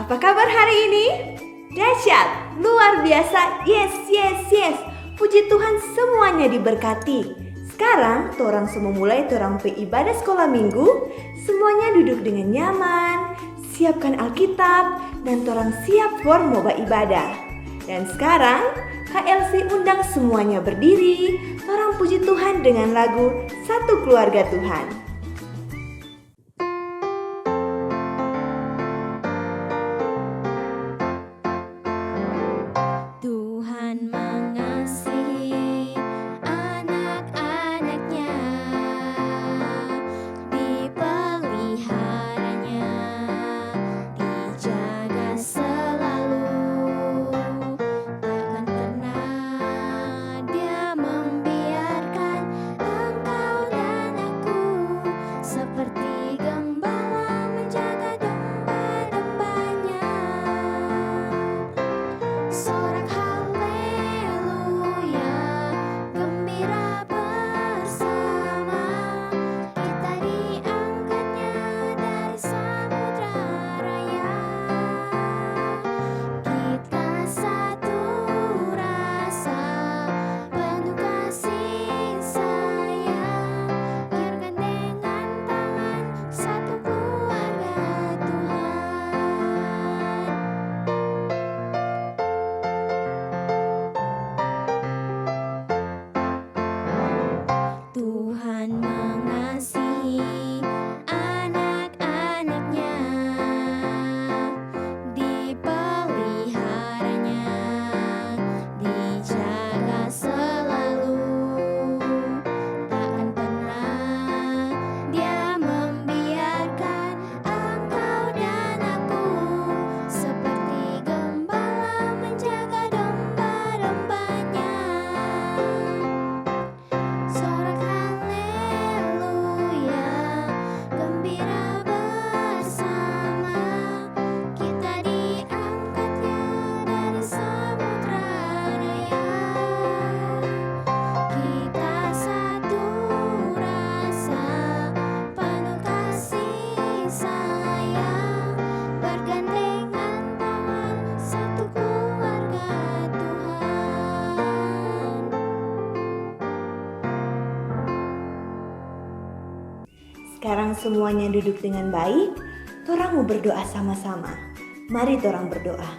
Apa kabar hari ini? Dahsyat, luar biasa, yes, yes, yes. Puji Tuhan semuanya diberkati. Sekarang torang semua mulai torang pe ibadah sekolah minggu. Semuanya duduk dengan nyaman, siapkan Alkitab, dan torang siap for moba ibadah. Dan sekarang KLC undang semuanya berdiri. Torang puji Tuhan dengan lagu Satu Keluarga Tuhan. Tuhan mengasihi anak-anaknya, dipeliharanya, dijaga selalu. Takkan pernah Dia membiarkan engkau dan aku, seperti gembala menjaga domba-dombanya. Sorak haleluya, gembira bersama, kita diangkatnya dari samudra raya. Kita satu rasa, penuh kasih sayang, bergandengan tangan, satu keluarga Tuhan. Tuhan mengasihi anak-anaknya, dipeliharanya, dijaga selalu. Takkan pernah Dia membiarkan engkau dan aku, seperti gembala menjaga domba-dombanya. Sorak haleluya, gembira bersama, kita diangkatnya dari samudra raya. Kita satu rasa, penuh kasih sayang, bergandengan tangan, satu keluarga Tuhan. Sekarang semuanya duduk dengan baik. Torang mau berdoa sama-sama. Mari torang berdoa.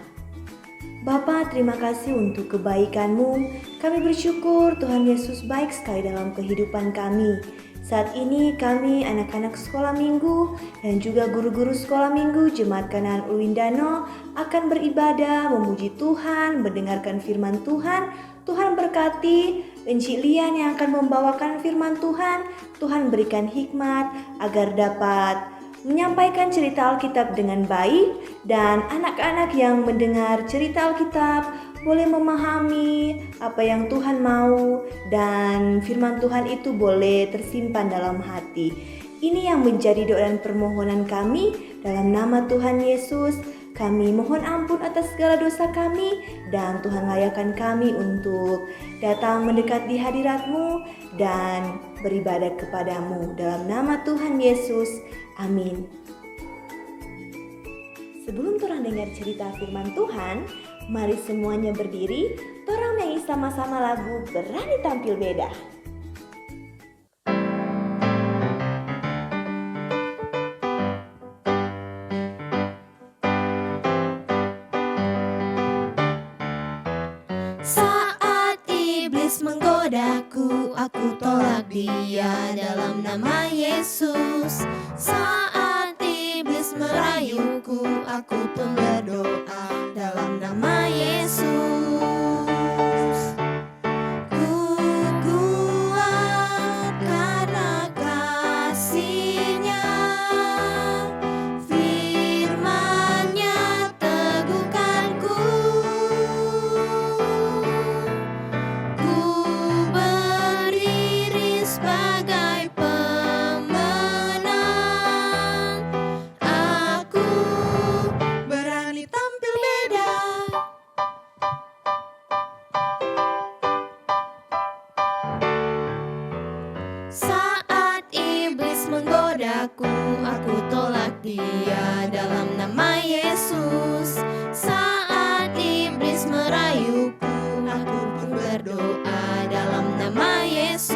Bapa, terima kasih untuk kebaikan-Mu. Kami bersyukur Tuhan Yesus baik sekali dalam kehidupan kami. Saat ini kami anak-anak sekolah minggu dan juga guru-guru sekolah minggu Jemaat Kanaan Uwindano akan beribadah, memuji Tuhan, mendengarkan firman Tuhan. Tuhan berkati Encik Lian yang akan membawakan firman Tuhan. Tuhan berikan hikmat agar dapat menyampaikan cerita Alkitab dengan baik, dan anak-anak yang mendengar cerita Alkitab boleh memahami apa yang Tuhan mau, dan firman Tuhan itu boleh tersimpan dalam hati. Ini yang menjadi doa dan permohonan kami dalam nama Tuhan Yesus. Kami mohon ampun atas segala dosa kami, dan Tuhan layakkan kami untuk datang mendekat di hadirat-Mu dan beribadah kepada-Mu. Dalam nama Tuhan Yesus, amin. Sebelum torang dengar cerita firman Tuhan, mari semuanya berdiri, torang nyanyi sama-sama lagu Berani Tampil Beda. Saat iblis menggodaku, aku tolak dia dalam nama Yesus. Saat iblis merayuku, aku pun berdoa dalam nama Yesus. Ku kuat karena kasih-Nya, firman-Nya teguhkanku. Ku berdiri sebagai pemenang. Aku berani tampil beda. Dia dalam nama Yesus. Saat iblis merayuku, aku pun berdoa dalam nama Yesus.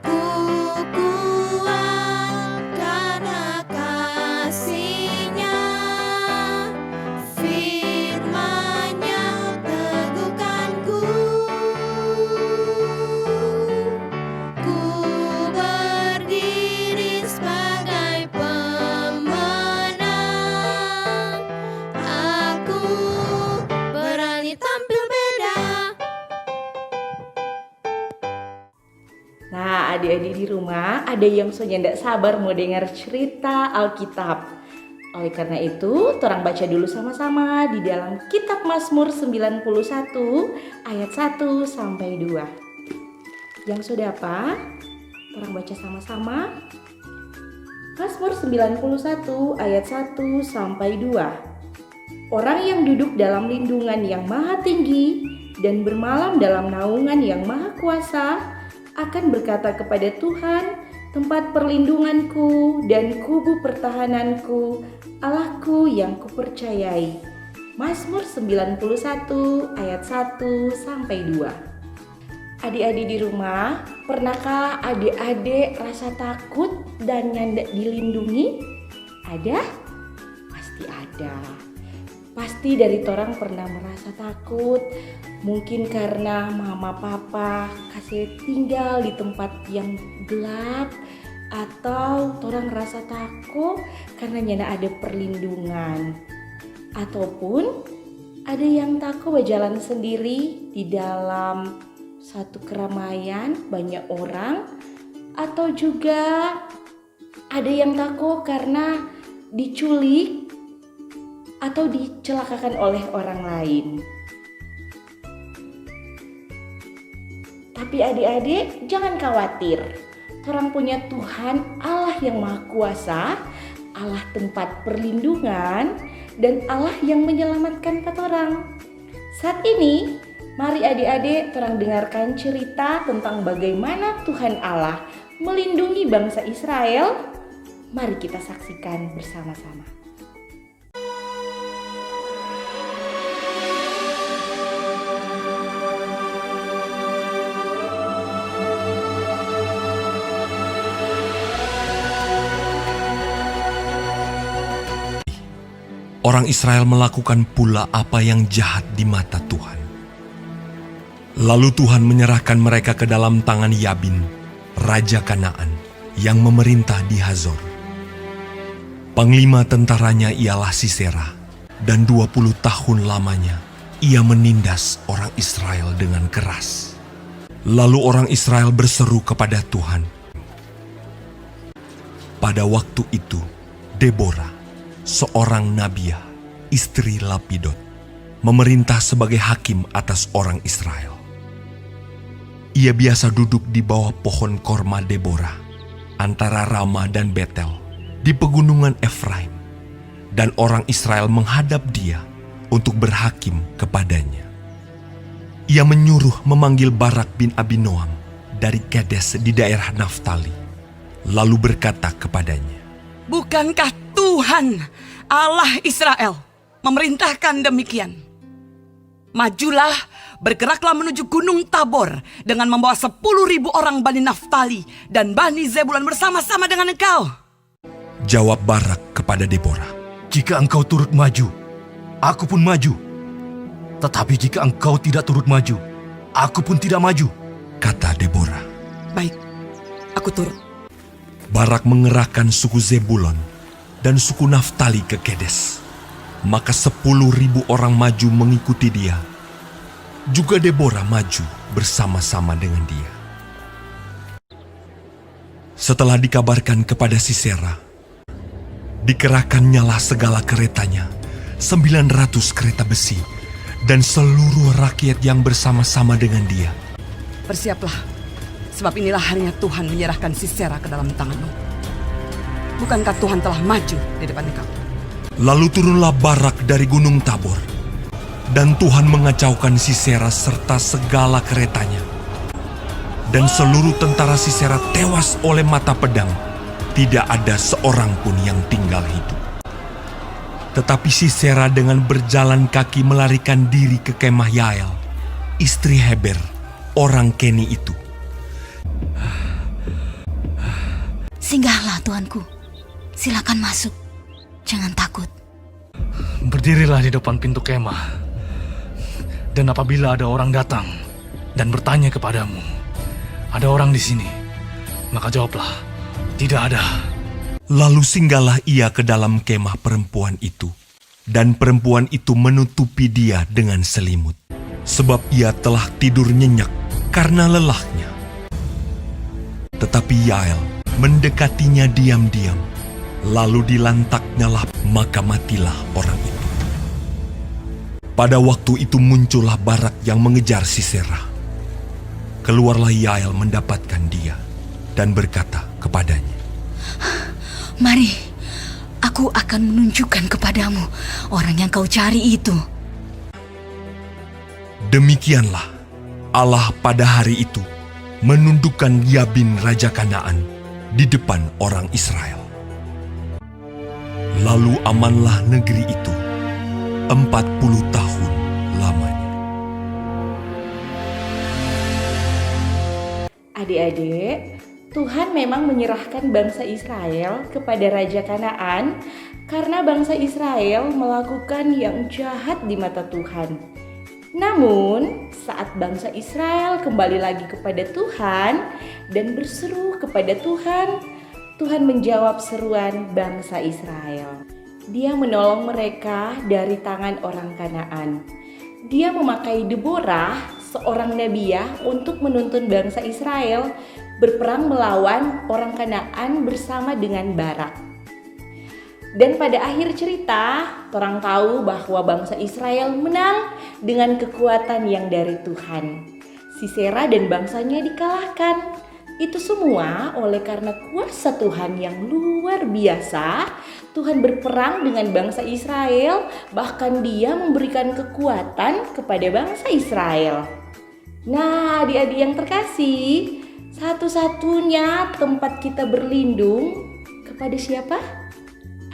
Ku kuat karena kasih-Nya, firman-Nya teguhkanku. Ku berdiri sebagai pemenang. Aku berani tampil beda. Nah, adik-adik di rumah ada yang sudah tidak sabar mau dengar cerita Alkitab. Oleh karena itu, torang baca dulu sama-sama di dalam kitab Mazmur 91 ayat 1 sampai 2. Yang sudah apa? Torang baca sama-sama. Mazmur 91 ayat 1 sampai 2. Orang yang duduk dalam lindungan yang maha tinggi dan bermalam dalam naungan yang maha kuasa akan berkata kepada Tuhan, tempat perlindunganku dan kubu pertahananku, Allahku yang kupercayai. Mazmur 91 ayat 1 sampai 2. Adik-adik di rumah, pernahkah adik-adik rasa takut dan nyandak dilindungi? Ada? Pasti ada. Pasti dari torang pernah merasa takut, mungkin karena mama papa kasih tinggal di tempat yang gelap, atau torang rasa takut karena nyana ada perlindungan, ataupun ada yang takut berjalan sendiri di dalam satu keramaian banyak orang, atau juga ada yang takut karena diculik atau dicelakakan oleh orang lain. Tapi adik-adik jangan khawatir. Torang punya Tuhan Allah yang Maha Kuasa, Allah tempat perlindungan, dan Allah yang menyelamatkan katorang. Saat ini, mari adik-adik torang dengarkan cerita tentang bagaimana Tuhan Allah melindungi bangsa Israel. Mari kita saksikan bersama-sama. Orang Israel melakukan pula apa yang jahat di mata Tuhan. Lalu Tuhan menyerahkan mereka ke dalam tangan Yabin, Raja Kanaan, yang memerintah di Hazor. Panglima tentaranya ialah Sisera, dan 20 tahun lamanya ia menindas orang Israel dengan keras. Lalu orang Israel berseru kepada Tuhan. Pada waktu itu, Deborah, seorang nabiah, istri Lapidot, memerintah sebagai hakim atas orang Israel. Ia biasa duduk di bawah pohon korma Deborah, antara Rama dan Betel, di pegunungan Efraim, dan orang Israel menghadap dia untuk berhakim kepadanya. Ia menyuruh memanggil Barak bin Abinoam dari Kades di daerah Naftali, lalu berkata kepadanya, "Bukankah Tuhan Allah Israel memerintahkan demikian? Majulah, bergeraklah menuju Gunung Tabor dengan membawa 10.000 orang Bani Naftali dan Bani Zebulun bersama-sama dengan engkau." Jawab Barak kepada Deborah, "Jika engkau turut maju, aku pun maju. Tetapi jika engkau tidak turut maju, aku pun tidak maju." kata Deborah. "Baik, aku turut." Barak mengerahkan suku Zebulon dan suku Naftali ke Kedes. Maka 10.000 orang maju mengikuti dia. Juga Deborah maju bersama-sama dengan dia. Setelah dikabarkan kepada Sisera, dikerahkannyalah segala keretanya, 900 kereta besi, dan seluruh rakyat yang bersama-sama dengan dia. Bersiaplah, sebab inilah harinya Tuhan menyerahkan Sisera ke dalam tanganmu. Bukankah Tuhan telah maju di depan engkau? Lalu turunlah Barak dari Gunung Tabor, dan Tuhan mengacaukan Sisera serta segala keretanya. Dan seluruh tentara Sisera tewas oleh mata pedang, tidak ada seorang pun yang tinggal hidup. Tetapi Sisera dengan berjalan kaki melarikan diri ke kemah Yael, istri Heber, orang Keni itu. Singgahlah tuanku, silakan masuk, jangan takut. Berdirilah di depan pintu kemah. Dan apabila ada orang datang dan bertanya kepadamu, ada orang di sini, maka jawablah, tidak ada. Lalu singgahlah ia ke dalam kemah perempuan itu, dan perempuan itu menutupi dia dengan selimut, sebab ia telah tidur nyenyak karena lelahnya. Tetapi Yael mendekatinya diam-diam, lalu dilantaknyalah, maka matilah orang itu. Pada waktu itu muncullah Barak yang mengejar Sisera. Keluarlah Yael mendapatkan dia dan berkata kepadanya, Mari, aku akan menunjukkan kepadamu orang yang kau cari itu. demikianlah Allah pada hari itu menundukkan Yabin Raja Kanaan di depan orang Israel. Lalu amanlah negeri itu 40 tahun lamanya. Adik-adik, Tuhan memang menyerahkan bangsa Israel kepada Raja Kanaan karena bangsa Israel melakukan yang jahat di mata Tuhan. Namun, saat bangsa Israel kembali lagi kepada Tuhan dan berseru kepada Tuhan, Tuhan menjawab seruan bangsa Israel. Dia menolong mereka dari tangan orang Kanaan. Dia memakai Deborah, seorang nabiah, untuk menuntun bangsa Israel berperang melawan orang Kanaan bersama dengan Barak. Dan pada akhir cerita, orang tahu bahwa bangsa Israel menang dengan kekuatan yang dari Tuhan. Sisera dan bangsanya dikalahkan. Itu semua oleh karena kuasa Tuhan yang luar biasa. Tuhan berperang dengan bangsa Israel, bahkan Dia memberikan kekuatan kepada bangsa Israel. Nah, adik-adik yang terkasih, satu-satunya tempat kita berlindung kepada siapa?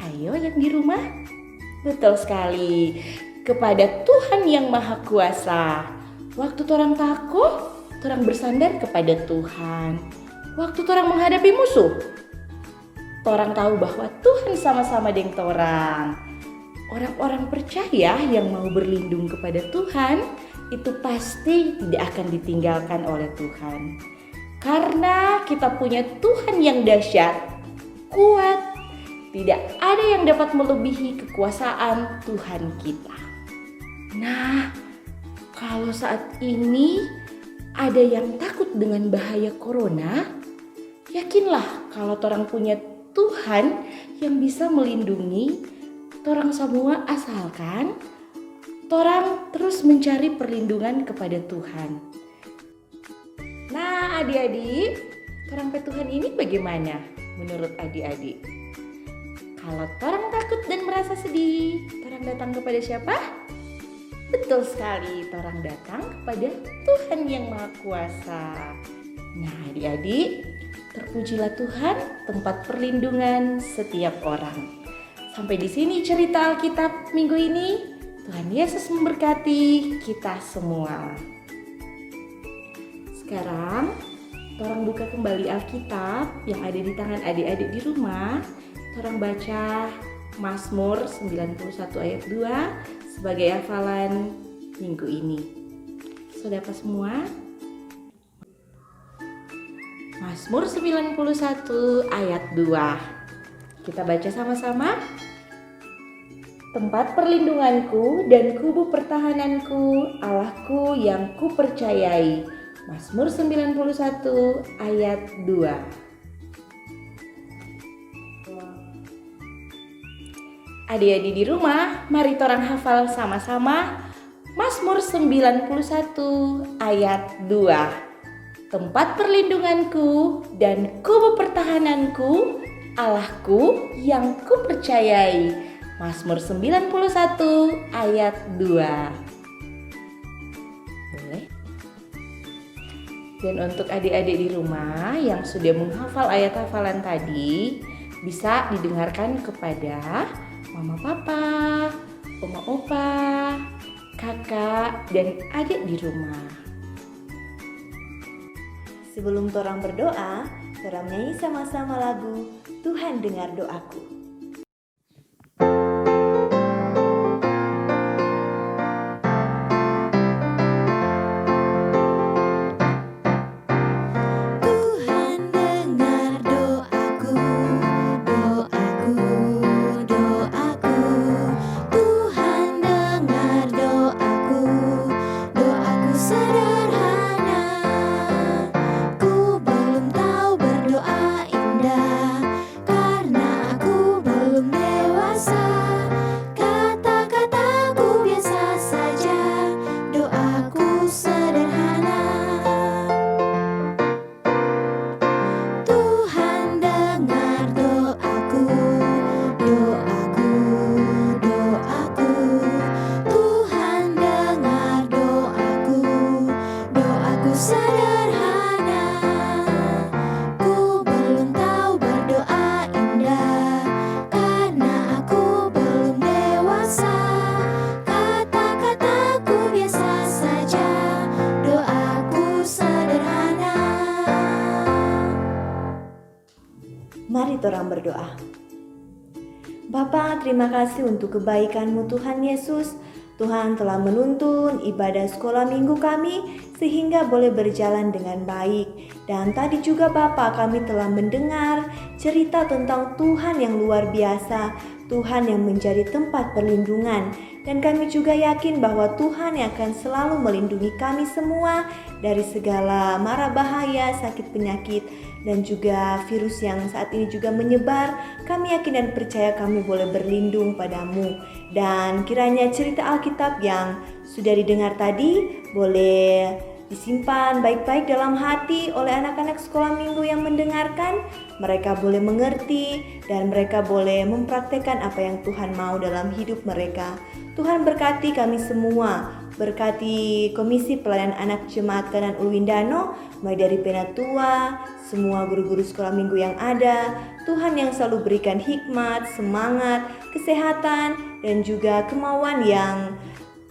Ayo yang di rumah. Betul sekali, kepada Tuhan yang Maha Kuasa. Waktu torang takut, torang bersandar kepada Tuhan. Waktu torang menghadapi musuh, torang tahu bahwa Tuhan sama-sama dengan torang. Orang-orang percaya yang mau berlindung kepada Tuhan itu pasti tidak akan ditinggalkan oleh Tuhan. Karena kita punya Tuhan yang dahsyat, kuat, tidak ada yang dapat melebihi kekuasaan Tuhan kita. Nah, kalau saat ini ada yang takut dengan bahaya corona, yakinlah kalau torang punya Tuhan yang bisa melindungi torang semua, asalkan torang terus mencari perlindungan kepada Tuhan. Nah, adik-adik, torang pe Tuhan ini bagaimana menurut adik-adik? Kalau torang takut dan merasa sedih, torang datang kepada siapa? Betul sekali, torang datang kepada Tuhan yang Maha Kuasa. Nah, adik-adik, terpujilah Tuhan, tempat perlindungan setiap orang. Sampai di sini cerita Alkitab minggu ini. Tuhan Yesus memberkati kita semua. Sekarang, torang buka kembali Alkitab yang ada di tangan adik-adik di rumah. Torang baca Mazmur 91 ayat 2 sebagai hafalan minggu ini. Saudara semua, Mazmur 91 ayat 2. Kita baca sama-sama. Tempat perlindunganku dan kubu pertahananku, Allahku yang kupercayai. Mazmur 91 ayat 2. Adik-adik di rumah, mari torang hafal sama-sama Mazmur 91 ayat 2. Tempat perlindunganku dan kubu pertahananku, Allahku yang kupercayai. Mazmur 91 ayat 2. Boleh? Dan untuk adik-adik di rumah yang sudah menghafal ayat hafalan tadi, bisa didengarkan kepada mama papa, oma opa, kakak, dan adik di rumah. Sebelum torang berdoa, torang nyanyi sama-sama lagu Tuhan dengar doaku. Tuhan dengar doaku, doaku, doaku. Tuhan dengar doaku, doaku sederhana. Ku belum tahu berdoa indah, karena aku belum dewasa. Kata-kataku biasa saja, doaku sederhana. Tuhan dengar doaku, doaku, doaku. Tuhan dengar doaku, doaku sederhana. Ku belum tahu berdoa indah, karena aku belum dewasa. Kata-kataku biasa saja, doaku sederhana. Mari torang berdoa. Bapa, terima kasih untuk kebaikan-Mu Tuhan Yesus. Tuhan telah menuntun ibadah sekolah minggu kami sehingga boleh berjalan dengan baik. Dan tadi juga Bapa, kami telah mendengar cerita tentang Tuhan yang luar biasa, Tuhan yang menjadi tempat perlindungan. Dan kami juga yakin bahwa Tuhan yang akan selalu melindungi kami semua dari segala mara bahaya, sakit penyakit, dan juga virus yang saat ini juga menyebar. Kami yakin dan percaya kami boleh berlindung padamu. Dan kiranya cerita Alkitab yang sudah didengar tadi boleh disimpan baik-baik dalam hati oleh anak-anak sekolah minggu yang mendengarkan. Mereka boleh mengerti dan mereka boleh mempraktekkan apa yang Tuhan mau dalam hidup mereka. Tuhan berkati kami semua, berkati Komisi Pelayanan Anak Jemaat Kanan Ulwindano, mulai dari Penatua, semua guru-guru sekolah minggu yang ada. Tuhan yang selalu berikan hikmat, semangat, kesehatan, dan juga kemauan yang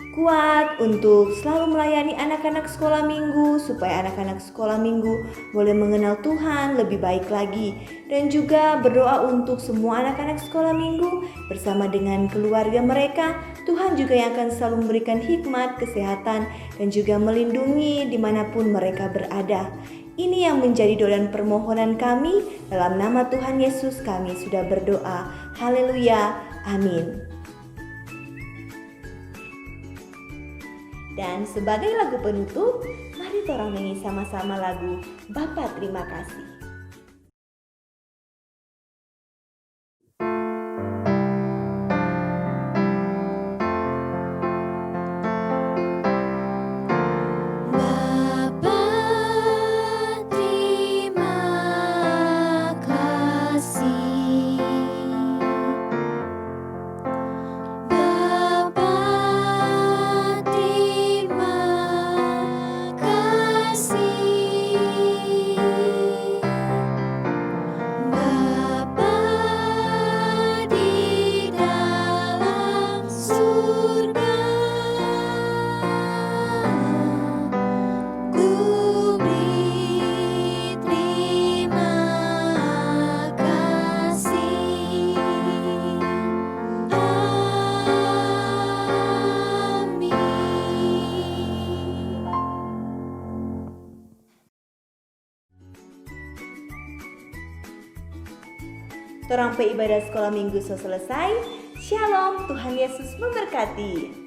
kuat untuk selalu melayani anak-anak sekolah minggu, supaya anak-anak sekolah minggu boleh mengenal Tuhan lebih baik lagi. Dan juga berdoa untuk semua anak-anak sekolah minggu bersama dengan keluarga mereka. Tuhan juga yang akan selalu memberikan hikmat, kesehatan, dan juga melindungi dimanapun mereka berada. Ini yang menjadi doa dan permohonan kami. Dalam nama Tuhan Yesus kami sudah berdoa. Haleluya. Amin. Dan sebagai lagu penutup, mari torang nyanyi sama-sama lagu Bapa Terima Kasih. Bapa, terima kasih. Bapa, terima kasih. Bapa di dalam surga, ku beri terima kasih. Amin. Torang pe ibadah sekolah minggu selesai. Shalom, Tuhan Yesus memberkati.